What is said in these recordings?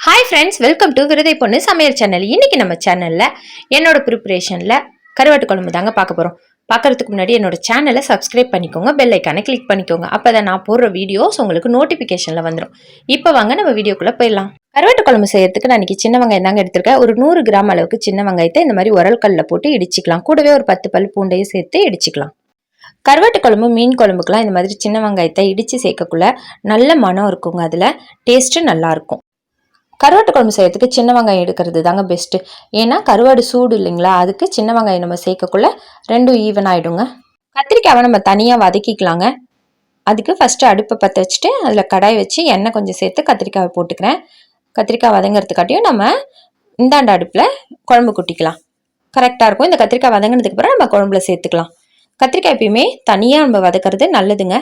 Hi friends, welcome to விருதை பொண்ணு சமையல் சேனல். இன்னைக்கு நம்ம சேனல்ல என்னோட ப்ரிப்பரேஷன்ல கருவாட்டு குழம்பு தாங்க பார்க்க போறோம். பார்க்கறதுக்கு முன்னாடி என்னோட சேனலை சப்ஸ்கிரைப் பண்ணிக்கோங்க, பெல் ஐக்கானை கிளிக் பண்ணிக்கோங்க. அப்பதான் நான் போடுற வீடியோஸ் உங்களுக்கு நோட்டிபிகேஷன்ல வந்துடும். இப்போ வாங்க நம்ம வீடியோக்குள்ள போயிடலாம். கருவாட்டு குழம்பு செய்யறதுக்கு நான் இன்னைக்கு சின்ன வெங்காயம் தாங்க எடுத்திருக்கேன். ஒரு 100 கிராம் அளவுக்கு சின்ன வெங்காயத்தை இந்த மாதிரி உரல் கல்ல போட்டு இடிச்சிக்கலாம். கூடவே ஒரு 10 பல் பூண்டையும் சேர்த்து இடிச்சிக்கலாம். கருவாட்டு குழம்பு மீன் குழம்புக்குலாம் இந்த மாதிரி சின்ன வெங்காயத்தை இடிச்சு சேர்க்கக்குள்ள நல்ல மனம் இருக்குங்க. அதுல டேஸ்ட் நல்லா இருக்கும். கருவாட்டு குழம்பு செய்யறதுக்கு சின்ன வெங்காயம் எடுக்கிறது தாங்க பெஸ்ட்டு. ஏன்னா கருவாடு சூடு இல்லைங்களா, அதுக்கு சின்ன வெங்காயம் நம்ம சேர்க்கக்குள்ள ரெண்டும் ஈவன் ஆகிடுங்க. கத்திரிக்காவை நம்ம தனியாக வதக்கிக்கலாங்க. அதுக்கு ஃபஸ்ட்டு அடுப்பை பற்ற வச்சுட்டு அதில் கடாய் வச்சு எண்ணெய் கொஞ்சம் சேர்த்து கத்திரிக்காவை போட்டுக்கிறேன். கத்திரிக்காய் வதங்கிறதுக்காட்டியும் நம்ம இந்தாண்ட அடுப்பில் குழம்பு கொட்டிக்கலாம். கரெக்டாக இருக்கும். இந்த கத்திரிக்காய் வதங்கினதுக்கு அப்புறம் நம்ம குழம்புல சேர்த்துக்கலாம். கத்திரிக்காய் எப்பயுமே தனியாக நம்ம வதக்கிறது நல்லதுங்க.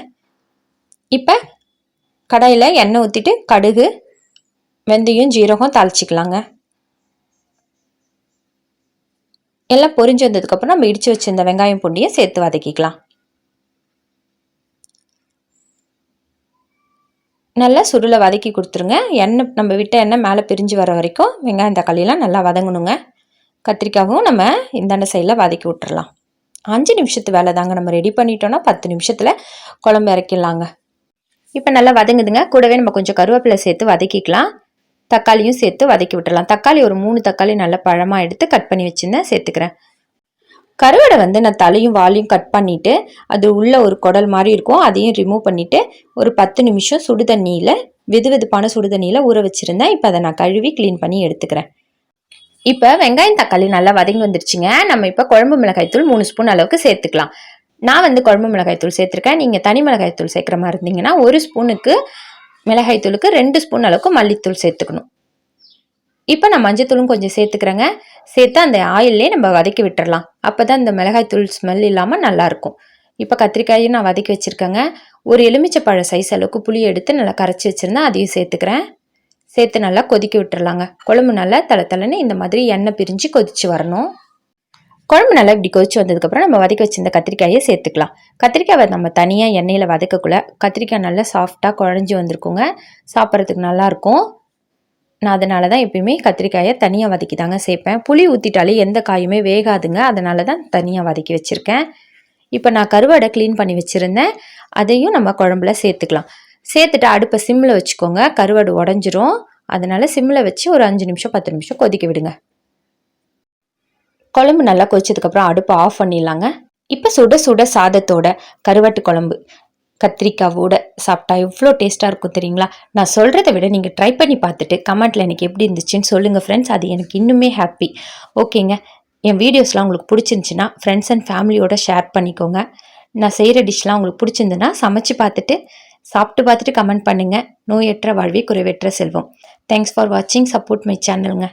இப்போ கடாயில் எண்ணெய் ஊற்றிட்டு கடுகு, வெந்தயம், ஜீரகம் தாளிச்சிக்கலாங்க. எல்லாம் பொரிஞ்சு வந்ததுக்கப்புறம் நம்ம இடித்து வச்சிருந்த வெங்காயம் பூண்டியை சேர்த்து வதக்கிக்கலாம். நல்லா சுருளை வதக்கி கொடுத்துருங்க. எண்ணெய் நம்ம விட்ட எண்ணெய் மேலே பிரிஞ்சு வர வரைக்கும் வெங்காயம் தக்காளிலாம் நல்லா வதங்கணுங்க. கத்திரிக்காவும் நம்ம இந்தாண்ட சைடில் வதக்கி விட்டுறலாம். 5 நிமிஷத்து வேலை தாங்க. நம்ம ரெடி பண்ணிட்டோம்னா 10 நிமிஷத்தில் குழம்பு இறக்கிடலாங்க. இப்போ நல்லா வதங்குதுங்க. கூடவே நம்ம கொஞ்சம் கருவேப்பிலை சேர்த்து வதக்கிக்கலாம். தக்காளியும் சேர்த்து வதக்கி விட்டுறலாம். தக்காளி ஒரு 3 தக்காளி நல்லா பழமாக எடுத்து கட் பண்ணி வச்சுருந்தேன், சேர்த்துக்கிறேன். கருவாடை நான் தலையும் வாலையும் கட் பண்ணிவிட்டு அது உள்ள ஒரு குடல் மாதிரி இருக்கும், அதையும் ரிமூவ் பண்ணிவிட்டு ஒரு 10 நிமிஷம் சுடு தண்ணியில், வெதுவெதுப்பான சுடு தண்ணியில் ஊற வச்சுருந்தேன். இப்போ அதை நான் கழுவி க்ளீன் பண்ணி எடுத்துக்கிறேன். இப்போ வெங்காயம் தக்காளி நல்லா வதங்கி வந்துருச்சுங்க. நம்ம இப்போ குழம்பு மிளகாய்த்தூள் 3 ஸ்பூன் அளவுக்கு சேர்த்துக்கலாம். நான் குழம்பு மிளகாய்த்தூள் சேர்த்துருக்கேன். நீங்கள் தனி மிளகாய்த்தூள் சேர்க்குற மாதிரி இருந்தீங்கன்னா 1 ஸ்பூனுக்கு மிளகாய்த்தூளுக்கு 2 ஸ்பூன் அளவுக்கு மல்லித்தூள் சேர்த்துக்கணும். இப்போ நான் மஞ்சத்தூளும் கொஞ்சம் சேர்த்துக்கிறேங்க. சேர்த்து அந்த ஆயிலே நம்ம வதக்கி விட்டுறலாம். அப்போ தான் இந்த மிளகாய்த்தூள் ஸ்மெல் இல்லாமல் நல்லாயிருக்கும். இப்போ கத்திரிக்காயும் நான் வதக்கி வச்சுருக்கேங்க. ஒரு எலுமிச்சைப்பழ சைஸ் அளவுக்கு புளி எடுத்து நல்லா கரைச்சி வச்சுருந்தேன், அதையும் சேர்த்துக்கிறேன். சேர்த்து நல்லா கொதிக்க விட்டுறலாங்க. குழம்பு நல்லா தளன்னு இந்த மாதிரி எண்ணெய் பிரிஞ்சு கொதிச்சு வரணும். குழம்பு நல்லா இப்படி கொதிச்சு வந்ததுக்கப்புறம் நம்ம வதக்கி வச்சிருந்த கத்திரிக்காயை சேர்த்துக்கலாம். கத்திரிக்காயை நம்ம தனியாக எண்ணெயில் வதக்கக்குள்ள கத்திரிக்காய் நல்லா சாஃப்டாக குழஞ்சி வந்திருக்குங்க. சாப்பிட்றதுக்கு நல்லாயிருக்கும். நான் அதனால தான் எப்பயுமே கத்திரிக்காயை தனியாக வதக்கி தாங்க சேர்ப்பேன். புளி ஊற்றிட்டாலே எந்த காயுமே வேகாதுங்க. அதனால தான் தனியாக வதக்கி வச்சுருக்கேன். இப்போ நான் கருவாடை க்ளீன் பண்ணி வச்சுருந்தேன், அதையும் நம்ம குழம்புல சேர்த்துக்கலாம். சேர்த்துட்டு அடுப்பை சிம்மில் வச்சுக்கோங்க. கருவாடு உடஞ்சிரும். அதனால சிம்மில் வச்சு ஒரு 5 நிமிஷம் 10 நிமிஷம் கொதிக்க விடுங்க. குழம்பு நல்லா கொதிச்சதுக்கப்புறம் அடுப்பை ஆஃப் பண்ணிடலாங்க. இப்போ சுட சுட சாதத்தோட கருவாட்டு குழம்பு கத்திரிக்காவோட சாப்பிட்டா எவ்வளோ டேஸ்ட்டாக இருக்கும் தெரியுங்களா? நான் சொல்கிறத விட நீங்கள் ட்ரை பண்ணி பார்த்துட்டு கமெண்ட்டில் எனக்கு எப்படி இருந்துச்சுன்னு சொல்லுங்கள் ஃப்ரெண்ட்ஸ். அது எனக்கு இன்னுமே ஹாப்பி. ஓகேங்க, என் வீடியோஸ்லாம் உங்களுக்கு பிடிச்சிருந்துச்சின்னா ஃப்ரெண்ட்ஸ் அண்ட் ஃபேமிலியோட ஷேர் பண்ணிக்கோங்க. நான் செய்கிற டிஷ்லாம் உங்களுக்கு பிடிச்சிருந்துன்னா சமைச்சு பார்த்துட்டு சாப்பிட்டு பார்த்துட்டு கமெண்ட் பண்ணுங்கள். நோயற்ற வாழ்வே குறைவற்ற செல்வம். தேங்க்ஸ் ஃபார் வாட்சிங். Support my சேனலுங்க.